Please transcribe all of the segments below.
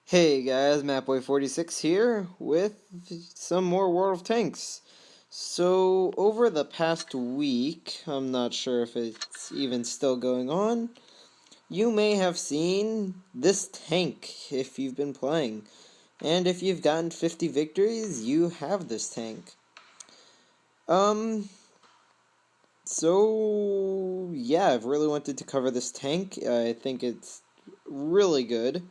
Hey guys, MapBoy46 here with some more World of Tanks. So, over the past week, I'm not sure if it's even still going on, you may have seen this tank if you've been playing. And if you've gotten 50 victories, you have this tank. Um, yeah, I've really wanted to cover this tank. I think it's really good.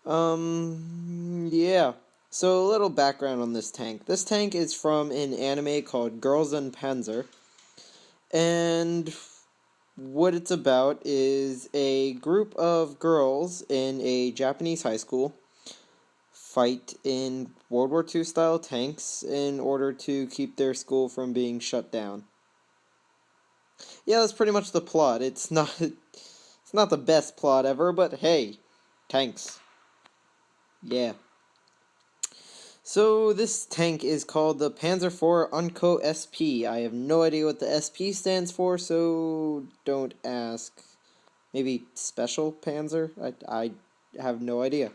Yeah. So a little background on this tank. This tank is from an anime called Und Panzer. And what it's about is a group of girls in a Japanese high school fight in World War II style tanks in order to keep their school from being shut down. Yeah, that's pretty much the plot. It's not the best plot ever, but hey, tanks. Yeah. So this tank is called the Panzer IV Anko SP. I have no idea what the SP stands for, so don't ask. Maybe Special Panzer? I have no idea.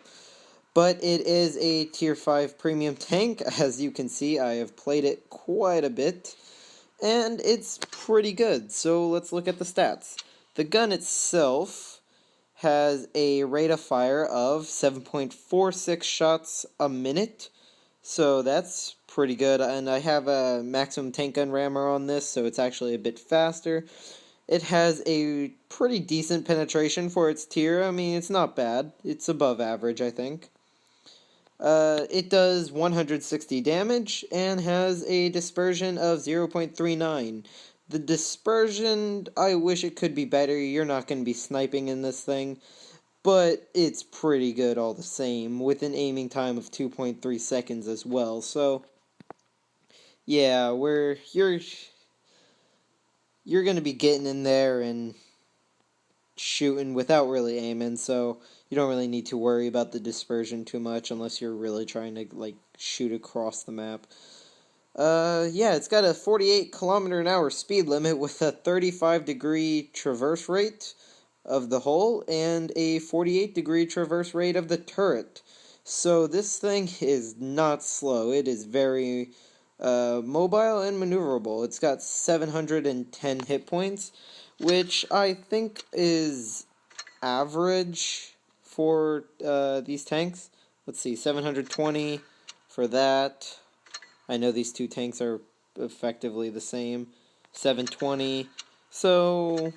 But it is a Tier 5 premium tank. As you can see, I have played it quite a bit, and it's pretty good. So let's look at the stats. The gun itself has a rate of fire of 7.46 shots a minute. So that's pretty good, and I have a maximum tank gun rammer on this, so it's actually a bit faster. It has a pretty decent penetration for its tier. I mean, it's not bad. It's above average, I think. It does 160 damage and has a dispersion of 0.39. The dispersion, I wish it could be better. You're not going to be sniping in this thing. But it's pretty good all the same, with an aiming time of 2.3 seconds as well. So, yeah, you're gonna be getting in there and shooting without really aiming. So you don't really need to worry about the dispersion too much unless you're really trying to shoot across the map. Yeah, it's got a 48 km/h speed limit with a 35-degree traverse rate of the hull and a 48-degree traverse rate of the turret. So this thing is not slow. It is very mobile and maneuverable. It's got 710 hit points, which I think is average for these tanks. Let's see, 720 for that. I know these two tanks are effectively the same. 720. So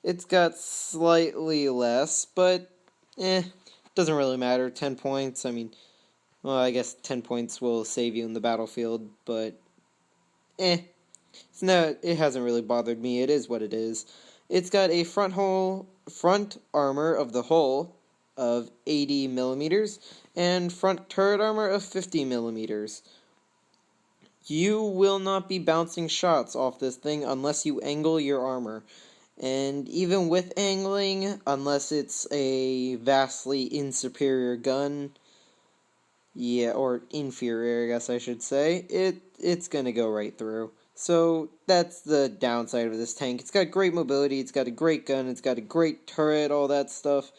it's got slightly less, but doesn't really matter. 10 points, I mean, well, I guess 10 points will save you in the battlefield, but it hasn't really bothered me. It is what it is. It's got a front armor of the hull of 80 millimeters and front turret armor of 50 millimeters. You will not be bouncing shots off this thing unless you angle your armor. And even with angling, unless it's a vastly inferior gun, yeah, or inferior, I guess I should say, it's gonna go right through. So that's the downside of this tank. It's got great mobility, it's got a great gun, it's got a great turret, all that stuff,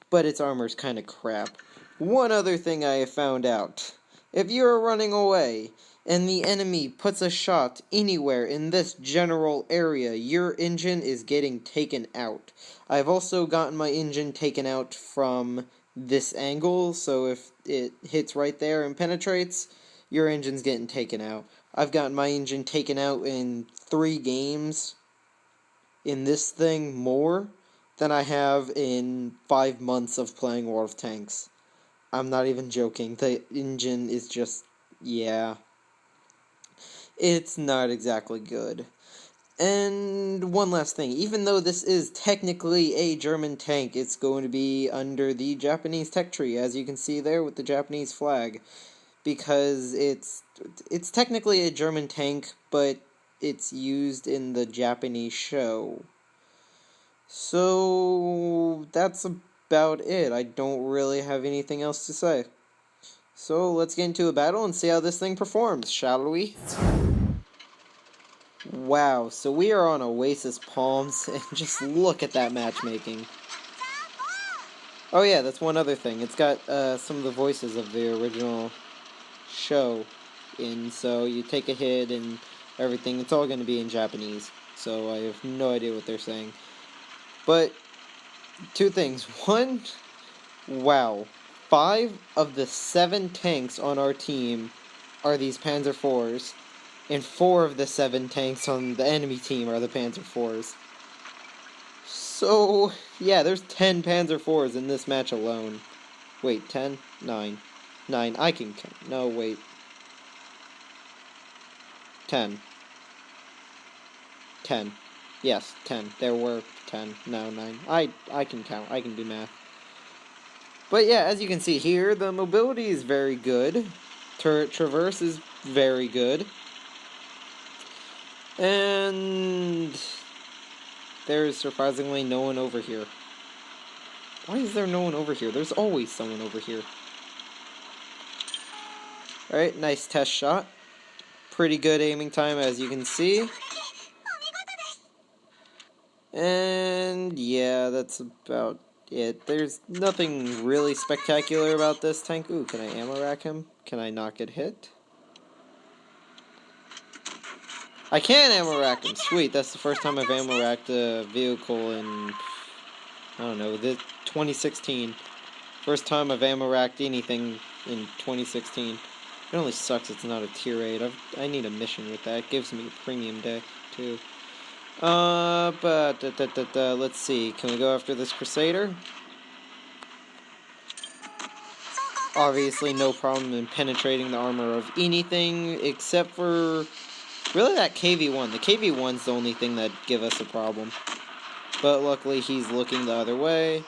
but its armor's kind of crap. One other thing I have found out. If you're running away, and the enemy puts a shot anywhere in this general area, your engine is getting taken out. I've also gotten my engine taken out from this angle, so if it hits right there and penetrates, your engine's getting taken out. I've gotten my engine taken out in 3 games in this thing more than I have in 5 months of playing World of Tanks. I'm not even joking. The engine is just, yeah. It's not exactly good. And one last thing, even though this is technically a German tank, it's going to be under the Japanese tech tree, as you can see there with the Japanese flag, because it's technically a German tank, but it's used in the Japanese show. So that's about it. I don't really have anything else to say. So let's get into a battle and see how this thing performs, shall we? Wow, so we are on Oasis Palms, and just look at that matchmaking. Oh yeah, that's one other thing. It's got some of the voices of the original show in, so you take a hit and everything. It's all going to be in Japanese, so I have no idea what they're saying. But two things. One, wow, 5 of the 7 tanks on our team are these Panzer IVs, and 4 of the 7 tanks on the enemy team are the Panzer IVs. So, yeah, there's 10 Panzer IVs in this match alone. Wait, 10? 9. 9, I can count. No, wait. 10. 10. Yes, 10. There were 10. No, 9. I can count. I can do math. But yeah, as you can see here, the mobility is very good. Turret traverse is very good. And there's surprisingly no one over here. Why is there no one over here? There's always someone over here. Alright, nice test shot. Pretty good aiming time, as you can see. And yeah, that's about it. There's nothing really spectacular about this tank. Ooh, can I ammo rack him? Can I not get hit? I can ammo rack him. Sweet, that's the first time I've ammo racked a vehicle in, I don't know, 2016. First time I've ammo racked anything in 2016. It only sucks it's not a tier 8. I need a mission with that. It gives me a premium day, too. But let's see. Can we go after this Crusader? Obviously, no problem in penetrating the armor of anything except for really that KV-1. The KV-1's the only thing that give us a problem. But luckily, he's looking the other way.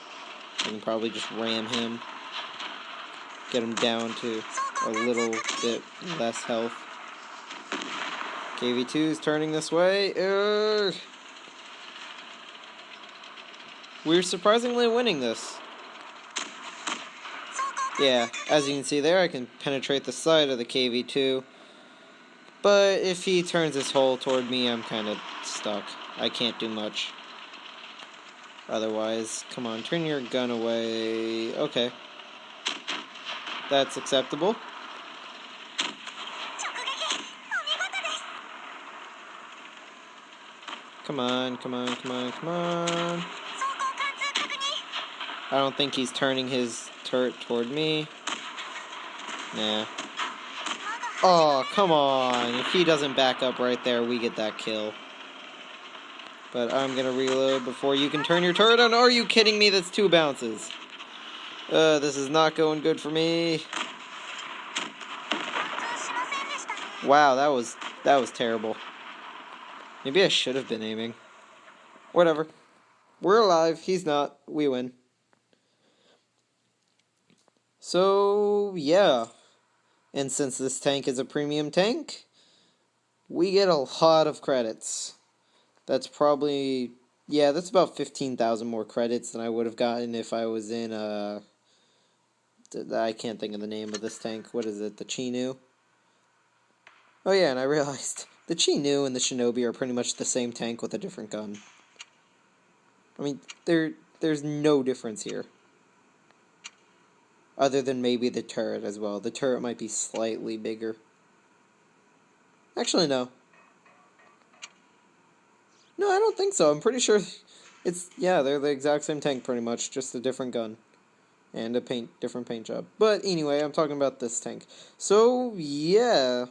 I can probably just ram him. Get him down to a little bit less health. KV-2's turning this way. We're surprisingly winning this. Yeah, as you can see there, I can penetrate the side of the KV-2. But if he turns his hull toward me, I'm kind of stuck. I can't do much. Otherwise, come on, turn your gun away. Okay. That's acceptable. Come on, come on, come on, come on. I don't think he's turning his turret toward me. Nah. Oh, come on. If he doesn't back up right there, we get that kill. But I'm gonna reload before you can turn your turret on. Are you kidding me? That's 2 bounces. This is not going good for me. Wow, that was terrible. Maybe I should have been aiming. Whatever. We're alive. He's not. We win. So, yeah. And since this tank is a premium tank, we get a lot of credits. That's probably, yeah, that's about 15,000 more credits than I would have gotten if I was in, I can't think of the name of this tank. What is it? The Chinu? Oh yeah, and I realized the Chinu and the Shinobi are pretty much the same tank with a different gun. I mean, there's no difference here. Other than maybe the turret as well. The turret might be slightly bigger. Actually, no. No, I don't think so. I'm pretty sure yeah, they're the exact same tank pretty much, just a different gun. And a different paint job. But anyway, I'm talking about this tank. So, yeah.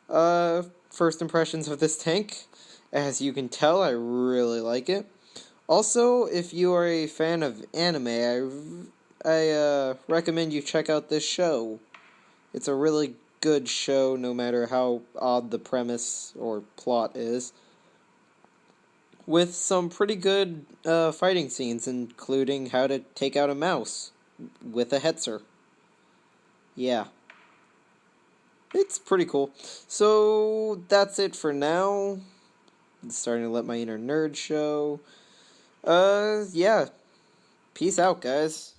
First impressions of this tank. As you can tell, I really like it. Also, if you are a fan of anime, I recommend you check out this show. It's a really good show, no matter how odd the premise or plot is. With some pretty good fighting scenes, including how to take out a mouse with a hetzer. Yeah. It's pretty cool. So, that's it for now. I'm starting to let my inner nerd show. Yeah. Peace out, guys.